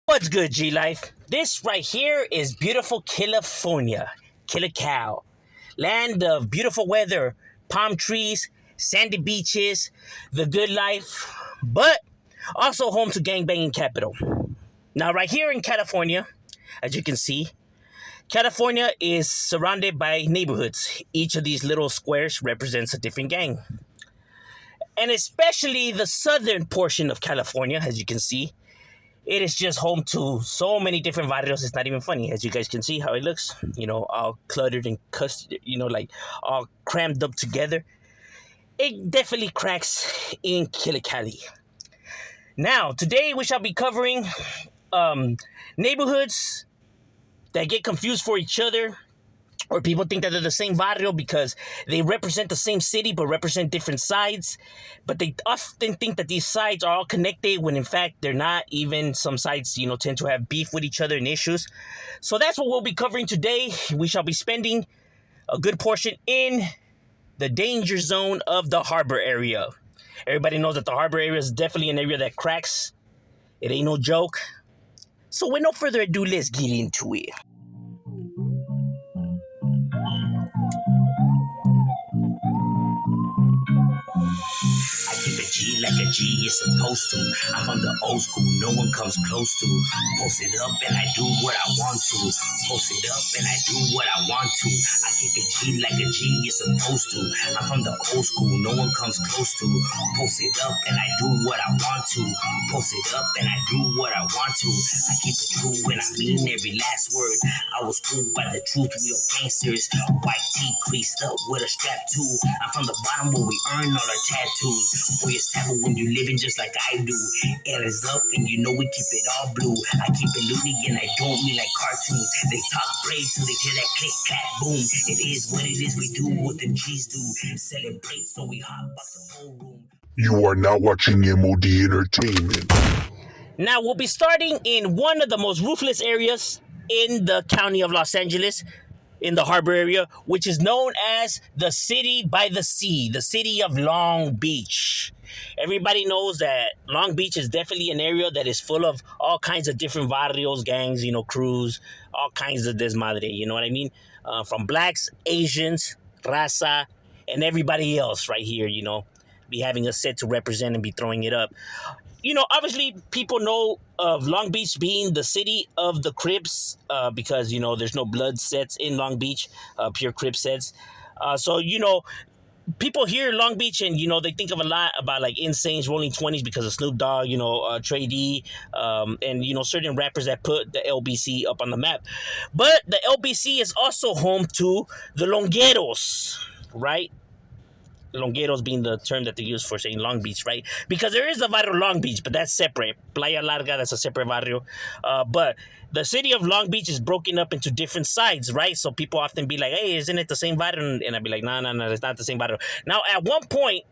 What's good, G Life? This right here is beautiful California, Cow, land of beautiful weather, palm trees, sandy beaches, the good life, but also home to gangbanging capital. Now, right here in California, as you can see, California is surrounded by neighborhoods. Each of these little squares represents a different gang. And especially the southern portion of California, as you can see, it is just home to so many different varrios. It's not even funny. As you guys can see how it looks, all cluttered and like all crammed up together. It definitely cracks in Cali. Now, today we shall be covering neighborhoods that get confused for each other, or people think that they're the same barrio because they represent the same city but represent different sides. But they often think that these sides are all connected when in fact they're not. Even some sides, tend to have beef with each other and issues. So that's what we'll be covering today. We shall be spending a good portion in the danger zone of the harbor area. Everybody knows that the harbor area is definitely an area that cracks. It ain't no joke. So with no further ado, let's get into it. I keep it G like a G is supposed to. I'm from the old school, no one comes close to. Post it up and I do what I want to. Post it up and I do what I want to. I keep it G like a G is supposed to. I'm from the old school, no one comes close to. Post it up and I do what I want to. Post it up and I do what I want to. I keep it true and I mean every last word. I was fooled by the truth, real gangsters. White tee creased up with a strap too. I'm from the bottom where we earn all our tattoos. Boy, it's taboo when you living just like I do. Air is up and you know we keep it all blue. I keep it loony and I don't mean like cartoons. They talk brave till they hear that click, clap, boom. It is what it is, we do what the G's do. Celebrate so we hot box the whole room. You are now watching M.O.D. Entertainment. Now we'll be starting in one of the most ruthless areas in the county of Los Angeles, in the harbor area, which is known as the city by the sea, the city of Long Beach. Everybody knows that Long Beach is definitely an area that is full of all kinds of different barrios, gangs, crews, all kinds of desmadre, you know what I mean? From blacks, Asians, raza, and everybody else right here, be having a set to represent and be throwing it up. Obviously people know of Long Beach being the city of the Crips because, there's no blood sets in Long Beach, pure Crip sets. So, people hear Long Beach and, they think of a lot about like Insane's Rolling 20s because of Snoop Dogg, Trey D, and, certain rappers that put the LBC up on the map. But the LBC is also home to the Longueros, right? Longueros being the term that they use for saying Long Beach, right? Because there is a barrio Long Beach, but that's separate. Playa Larga, that's a separate barrio. But the city of Long Beach is broken up into different sides, right? So people often be like, hey, isn't it the same barrio? And I'd be like, no, it's not the same barrio. Now, at one point,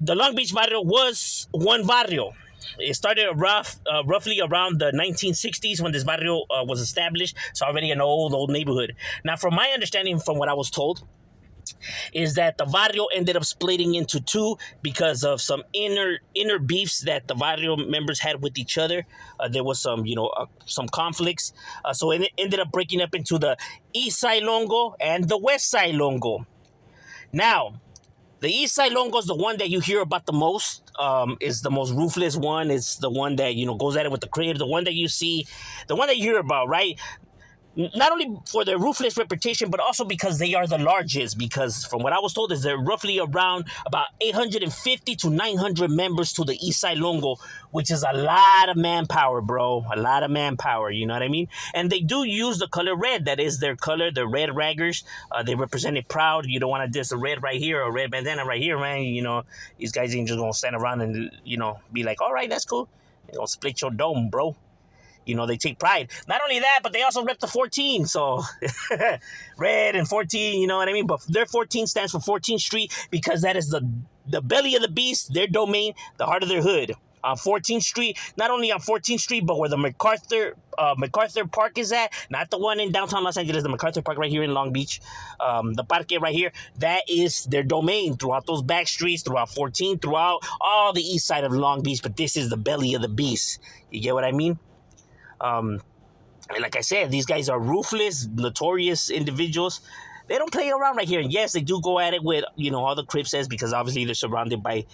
the Long Beach barrio was one barrio. It started roughly around the 1960s when this barrio was established. It's already an old neighborhood. Now, from my understanding, from what I was told, is that the barrio ended up splitting into two because of some inner beefs that the barrio members had with each other. There was some conflicts. So it ended up breaking up into the East Side Longo and the West Side Longo. Now, the East Side Longo is the one that you hear about the most. Is the most ruthless one. It's the one that, goes at it with the crib. The one that you see, the one that you hear about, right? Not only for their ruthless reputation, but also because they are the largest. Because from what I was told, is they're roughly around about 850 to 900 members to the East Side Longo, which is a lot of manpower, bro. A lot of manpower, you know what I mean? And they do use the color red. That is their color, the red raggers. They represent it proud. You don't want to diss a red right here or a red bandana right here, man. These guys ain't just going to stand around and, be like, all right, that's cool. They're going to split your dome, bro. They take pride. Not only that, but they also rep the 14. So, red and 14, you know what I mean? But their 14 stands for 14th Street because that is the belly of the beast, their domain, the heart of their hood. On 14th Street, not only on 14th Street, but where the MacArthur Park is at, not the one in downtown Los Angeles, the MacArthur Park right here in Long Beach, the parque right here, that is their domain throughout those back streets, throughout 14, throughout all the east side of Long Beach. But this is the belly of the beast. You get what I mean? And like I said, these guys are ruthless, notorious individuals. They don't play around right here. And yes, they do go at it with, all the Crips says, because obviously they're surrounded by,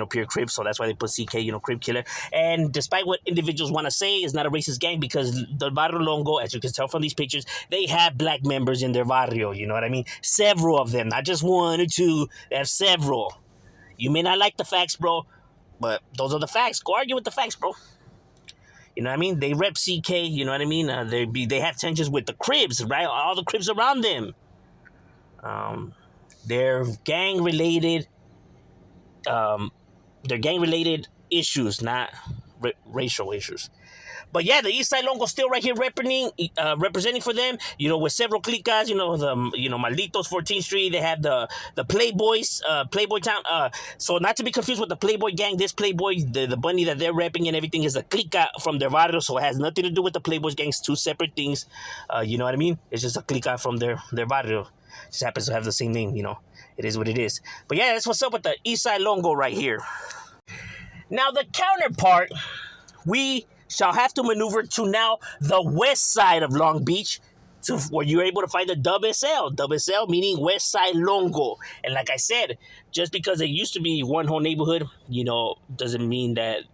pure Crips. So that's why they put CK, Crip Killer. And despite what individuals want to say, it's not a racist gang, because the Barrio Longo, as you can tell from these pictures, they have black members in their barrio. You know what I mean? Several of them, not just one or two. They have several. You may not like the facts, bro, but those are the facts. Go argue with the facts, bro. You know what I mean? They rep CK. You know what I mean? They have tensions with the Cribs, right? All the Cribs around them. They're gang related. They're gang related issues, not racial issues. But yeah, the Eastside Longo still right here representing for them. With several clicas. Malditos 14th Street. They have the Playboys, Playboy Town. So not to be confused with the Playboy gang. This Playboy, the bunny that they're repping and everything, is a clica from their barrio. So it has nothing to do with the Playboys gangs. Two separate things. You know what I mean? It's just a clica from their barrio. Just happens to have the same name. It is what it is. But yeah, that's what's up with the Eastside Longo right here. Now the counterpart, we shall have to maneuver to now the west side of Long Beach, to where you're able to find the WSL. WSL meaning West Side Longo. And like I said, just because it used to be one whole neighborhood, doesn't mean that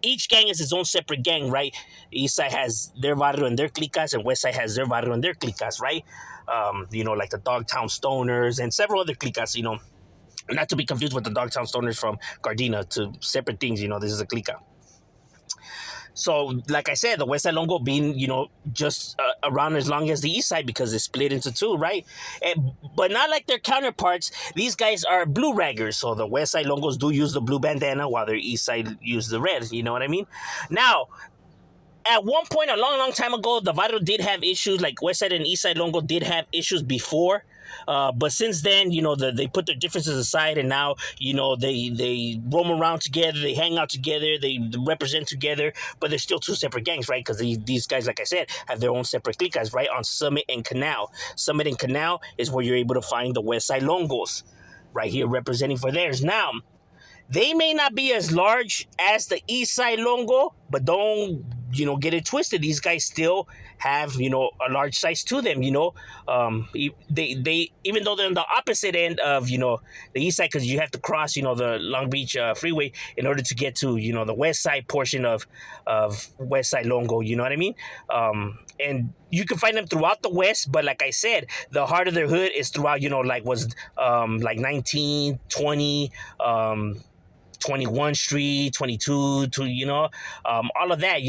each gang is its own separate gang, right? East Side has their barrio and their clicas, and West Side has their barrio and their clicas, right? Like the Dogtown Stoners and several other clicas, not to be confused with the Dogtown Stoners from Gardena, to separate things, this is a clica. So, like I said, the West Side Longo being, just around as long as the East Side, because it's split into two, right? But not like their counterparts. These guys are blue raggers. So the West Side Longos do use the blue bandana, while their East Side use the red. You know what I mean? Now, at one point, a long, long time ago, the Varrios did have issues. Like West Side and East Side Longo did have issues before. But since then, they put their differences aside, and now, they roam around together, they hang out together, they represent together, but they're still two separate gangs, right? Because these guys, like I said, have their own separate clicas, right? On Summit and Canal. Summit and Canal is where you're able to find the West Side Longos, right here representing for theirs. Now, they may not be as large as the East Side Longo, but don't, get it twisted. These guys still have, a large size to them, They even though they're on the opposite end of, the East Side, because you have to cross, the Long Beach freeway in order to get to, the West Side portion of West Side Longo, you know what I mean? And you can find them throughout the West, but like I said, the heart of their hood is throughout, like 19, 20, 21 Street, 22, all of that,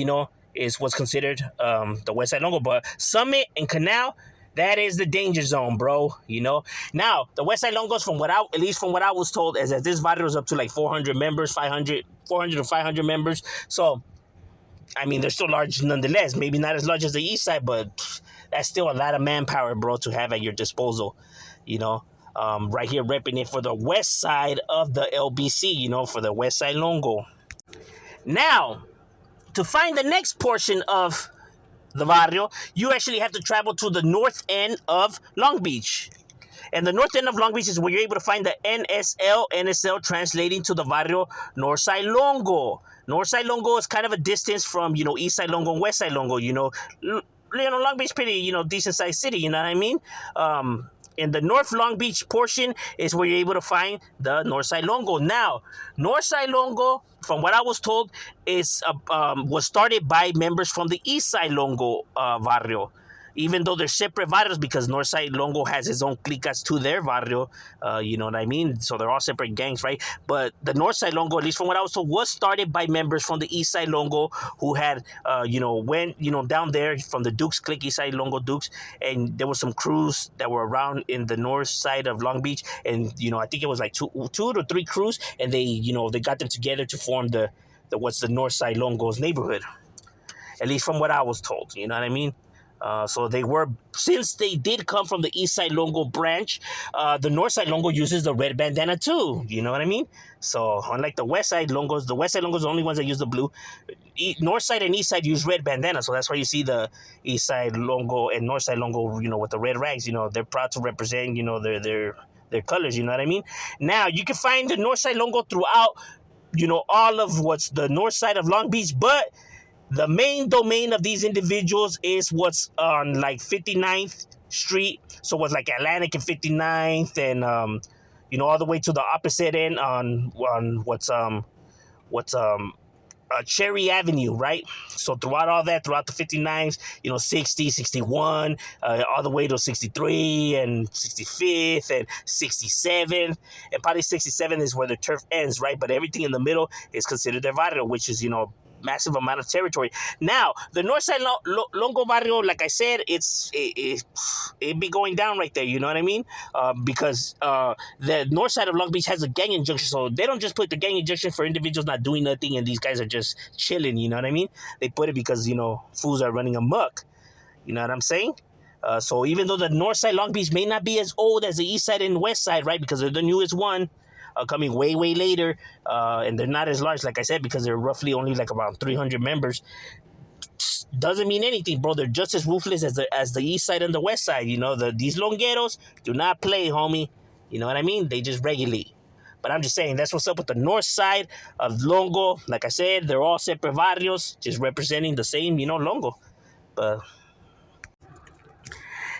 is what's considered the West Side Longo. But Summit and Canal, that is the danger zone, bro. Now the West Side Longos, at least from what I was told, is that this barrio is up to like 400 members, 400 to 500 members. So, I mean, they're still large nonetheless. Maybe not as large as the East Side, but that's still a lot of manpower, bro, to have at your disposal. Right here repping it for the west side of the LBC, for the West Side Longo. Now, to find the next portion of the barrio, you actually have to travel to the north end of Long Beach. And the north end of Long Beach is where you're able to find the NSL translating to the barrio North Side Longo. North Side Longo is kind of a distance from, East Side Longo and West Side Longo, Long Beach pretty, decent sized city, you know what I mean? In the North Long Beach portion is where you're able to find the North Side Longo. Now, North Side Longo, from what I was told, was started by members from the East Side Longo barrio. Even though they're separate barrios, because Northside Longo has its own clicas to their barrio, you know what I mean? So they're all separate gangs, right? But the Northside Longo, at least from what I was told, was started by members from the Eastside Longo who had, went, down there from the Dukes clique, Eastside Longo Dukes, and there were some crews that were around in the north side of Long Beach, and, I think it was like two to three crews, and they, they got them together to form the what's the Northside Longo's neighborhood. At least from what I was told, you know what I mean? So since they did come from the East Side Longo branch, the North Side Longo uses the red bandana too. You know what I mean? So unlike the West Side Longos are the only ones that use the blue. North Side and East Side use red bandana, so that's why you see the East Side Longo and North Side Longo, with the red rags. They're proud to represent, their colors. You know what I mean? Now you can find the North Side Longo throughout, all of what's the north side of Long Beach, but The main domain of these individuals is what's on like 59th Street. So what's like Atlantic and 59th, and all the way to the opposite end on what's Cherry Avenue, right? So throughout all that, throughout the 59s, 60, 61, all the way to 63 and 65th and 67th. And probably 67 is where the turf ends, right? But everything in the middle is considered their barrio, which is, massive amount of territory. Now, the north side Longo barrio, like I said, it be going down right there. You know what I mean? Because the north side of Long Beach has a gang injunction, so they don't just put the gang injunction for individuals not doing nothing and these guys are just chilling. You know what I mean? They put it because fools are running amok. You know what I'm saying? So even though the north side Long Beach may not be as old as the east side and west side, right? Because they're the newest one. Coming way, way later, and they're not as large, like I said, because they're roughly only like around 300 members. Doesn't mean anything, bro. They're just as ruthless as the east side and the west side. These longueros do not play, homie. You know what I mean? They just regulate. But I'm just saying, that's what's up with the north side of Longo. Like I said, they're all separate barrios, just representing the same, Longo. But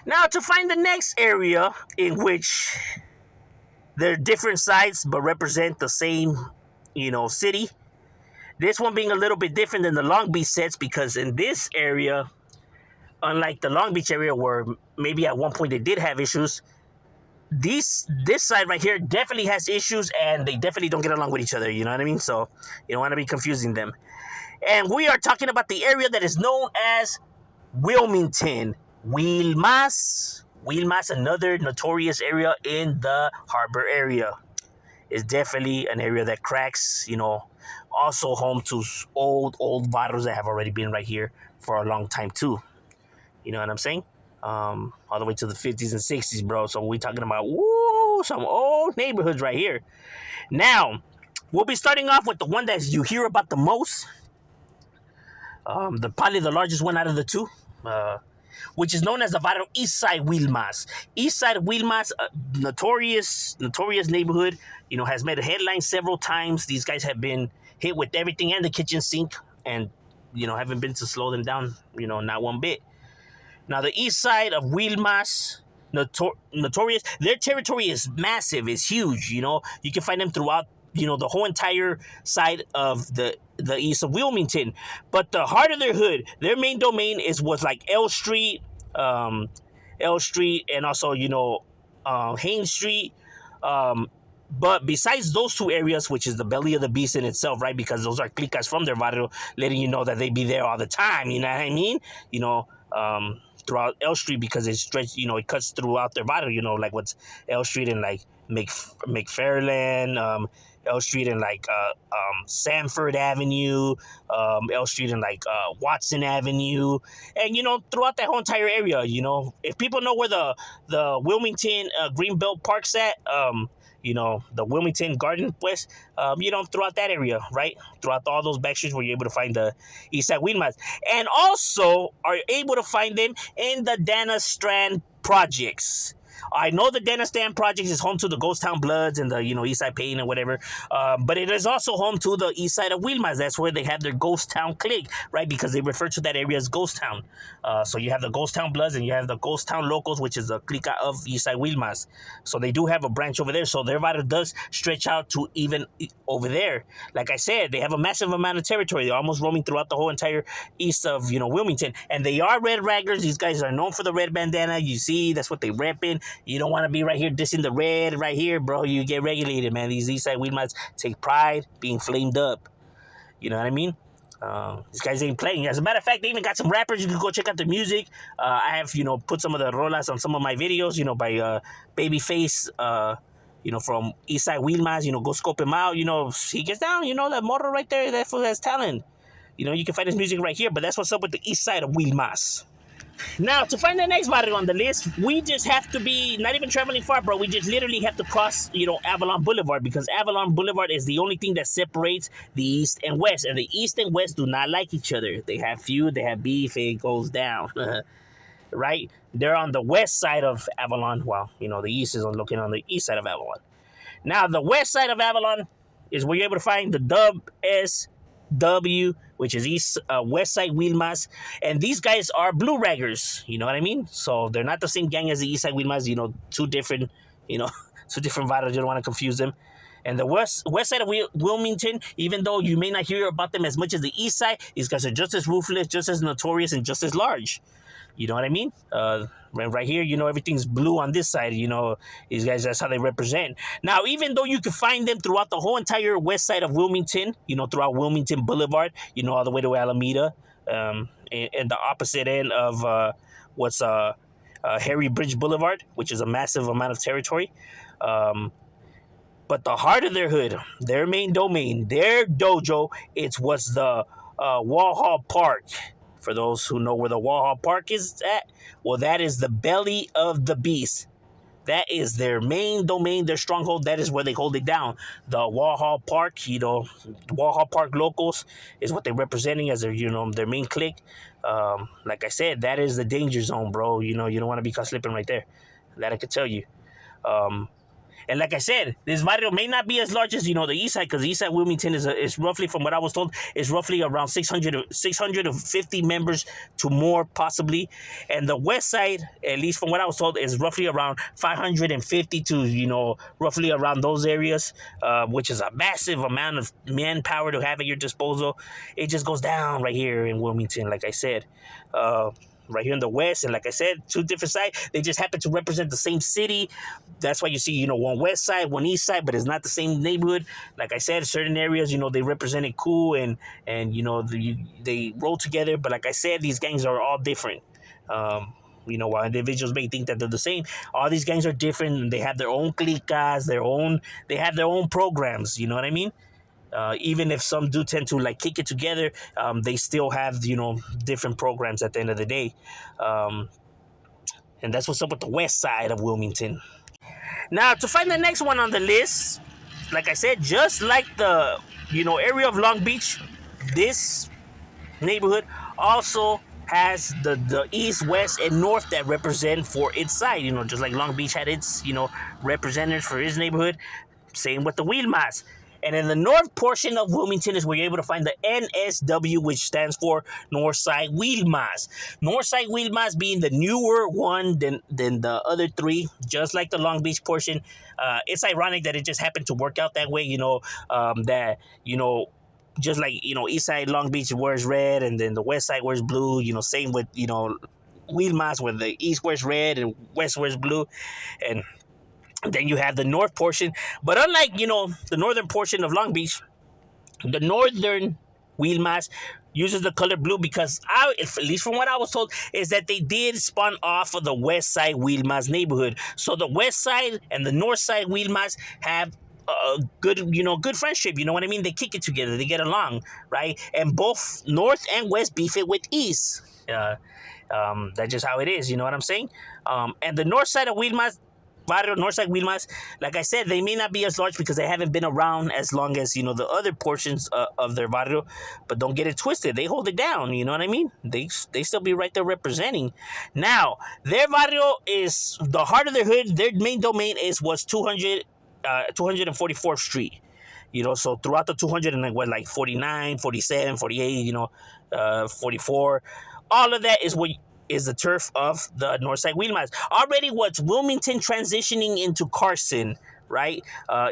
now to find the next area in which they're different sides but represent the same, city. This one being a little bit different than the Long Beach sets because in this area, unlike the Long Beach area where maybe at one point they did have issues, this side right here definitely has issues and they definitely don't get along with each other. You know what I mean? So you don't want to be confusing them. And we are talking about the area that is known as Wilmington. Wilmas, another notorious area in the harbor area, is definitely an area that cracks, also home to old barrios that have already been right here for a long time too. You know what I'm saying? All the way to the 50s and 60s, bro. So we're talking about, some old neighborhoods right here. Now, we'll be starting off with the one that you hear about the most. Probably the largest one out of the two. Which is known as the barrio East Side Wilmas. East Side Wilmas, notorious neighborhood, has made a headline several times. These guys have been hit with everything and the kitchen sink and, haven't been to slow them down, not one bit. Now, the East Side of Wilmas, notorious, their territory is massive, it's huge, You can find them throughout, the whole entire side of the east of Wilmington. But the heart of their hood, their main domain was like L Street, and also, Haines Street. But besides those two areas, which is the belly of the beast in itself, right? Because those are clicas from their barrio, letting you know that they be there all the time, you know what I mean? Throughout L Street, because it stretches, it cuts throughout their barrio, like what's L Street and like McFarland, L Street and like Sanford Avenue, L Street and like Watson Avenue, and throughout that whole entire area. If people know where the Wilmington Greenbelt Park's at, the Wilmington Garden, pues, throughout that area, right? Throughout all those back streets where you're able to find the East Side Wilmas, and also are able to find them in the Dana Strand projects. I know the Dana Strand Projects is home to the Ghost Town Bloods and the, East Side Pain and whatever. But it is also home to the East Side of Wilmas. That's where they have their Ghost Town clique, right? Because they refer to that area as Ghost Town. So you have the Ghost Town Bloods and you have the Ghost Town Locals, which is the clique of East Side Wilmas. So they do have a branch over there. So their barrio does stretch out to even over there. Like I said, they have a massive amount of territory. They're almost roaming throughout the whole entire east of, Wilmington. And they are red raggers. These guys are known for the red bandana. You see, that's what they repping. You don't want to be right here dissing the red right here, bro. You get regulated, man. These East Side Wilmas take pride being flamed up. You know what I mean? These guys ain't playing. As a matter of fact, they even got some rappers. You can go check out their music. I have, put some of the rolas on some of my videos, by Babyface, from East Side Wilmas. Go scope him out. He gets down, that morro right there, that fool has talent. You can find his music right here, but that's what's up with the East Side of Wilmas. Now, to find the next barrio on the list, we just have to be not even traveling far, bro. We just literally have to cross, Avalon Boulevard, because Avalon Boulevard is the only thing that separates the East and West. And the East and West do not like each other. They have feud, they have beef, it goes down. Right? They're on the west side of Avalon, while, the East is looking on the east side of Avalon. Now, the west side of Avalon is where you're able to find the Dub SW, which is West Side Wilmas, and these guys are blue raggers. You know what I mean? So they're not the same gang as the East Side Wilmas. You know, two different, you know, two different varrios. You don't want to confuse them. And the west side of Wilmington, even though you may not hear about them as much as the east side, these guys are just as ruthless, just as notorious, and just as large. You know what I mean? Right here, you know, everything's blue on this side. You know, these guys, that's how they represent. Now, even though you can find them throughout the whole entire west side of Wilmington, you know, throughout Wilmington Boulevard, you know, all the way to Alameda, and the opposite end of what's Harry Bridge Boulevard, which is a massive amount of territory. But the heart of their hood, their main domain, their dojo, it's what's the Walhall Park. For those who know where the Walhall Park is at, well, that is the belly of the beast. That is their main domain, their stronghold. That is where they hold it down. The Walhall Park, you know, the Walhall Park locals is what they're representing as their, you know, their main clique. Like I said, that is the danger zone, bro. You know, you don't want to be caught slipping right there. That I could tell you. And like I said, this barrio may not be as large as, you know, the east side, because the east side Wilmington is roughly, from what I was told, is roughly around 650 members to more, possibly. And the west side, at least from what I was told, is roughly around 550 to, you know, roughly around those areas, which is a massive amount of manpower to have at your disposal. It just goes down right here in Wilmington, like I said. Right here in the west, and like I said, two different sides. They just happen to represent the same city. That's why you see, you know, one west side, one east side, but it's not the same neighborhood. Like I said, certain areas, you know, they represent it cool, and you know, they roll together. But like I said, these gangs are all different. You know, while individuals may think that they're the same, all these gangs are different, and they have their own cliques, they have their own programs. You know what I mean? Even if some do tend to like kick it together, they still have, you know, different programs at the end of the day. And that's what's up with the west side of Wilmington. Now, to find the next one on the list, like I said, just like the, you know, area of Long Beach, this neighborhood also has the east, west, and north that represent for its side. You know, just like Long Beach had its, you know, representatives for its neighborhood. Same with the Wilmas. And in the north portion of Wilmington is where you're able to find the NSW, which stands for Northside Wilmas. Northside Wilmas being the newer one than the other three, just like the Long Beach portion. It's ironic that it just happened to work out that way, you know, that, you know, just like, you know, east side Long Beach wears red, and then the west side wears blue, you know, same with, you know, Wilmas, where the east wears red and west wears blue. And then you have the north portion. But unlike, you know, the northern portion of Long Beach, the northern Wilmas uses the color blue because, at least from what I was told, is that they did spawn off of the west side Wilmas neighborhood. So the west side and the north side Wilmas have a good, you know, good friendship. You know what I mean? They kick it together. They get along, right? And both north and west beef it with east. That's just how it is. You know what I'm saying? And the north side of Wilmas, Northside Wilmas, like I said, they may not be as large because they haven't been around as long as, you know, the other portions of their barrio, but don't get it twisted. They hold it down, you know what I mean? They still be right there representing. Now, their barrio is the heart of their hood. Their main domain was 244th Street. You know, so throughout the 200 and like 49, 47, 48, you know, 44, all of that is what is the turf of the Northside Wilmas. Already what's Wilmington transitioning into Carson, right?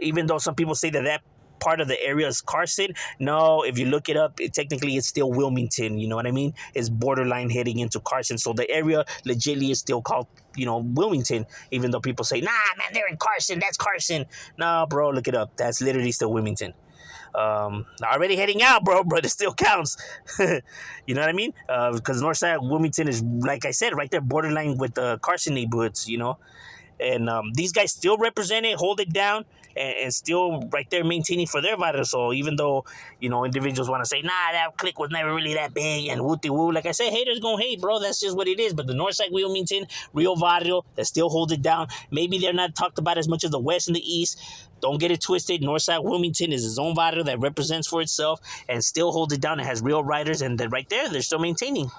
Even though some people say that part of the area is Carson, no, if you look it up, technically it's still Wilmington, you know what I mean? It's borderline heading into Carson, so the area legitimately is still called, you know, Wilmington, even though people say, nah, man, they're in Carson, that's Carson. No, bro, look it up. That's literally still Wilmington. Already heading out, bro, but it still counts. You know what I mean? Because Northside Wilmington is, like I said, right there borderline with the Carson neighborhoods, you know. And these guys still represent it, hold it down, and still right there maintaining for their vital. So even though, you know, individuals want to say, nah, that clique was never really that big and woo-de-woo, like I said, haters gonna hate, bro. That's just what it is. But the Northside Wilmington, real barrio, that still hold it down. Maybe they're not talked about as much as the West and the East. Don't get it twisted. Northside Wilmington is his own barrio that represents for itself and still holds it down and has real riders. And then right there, they're still maintaining.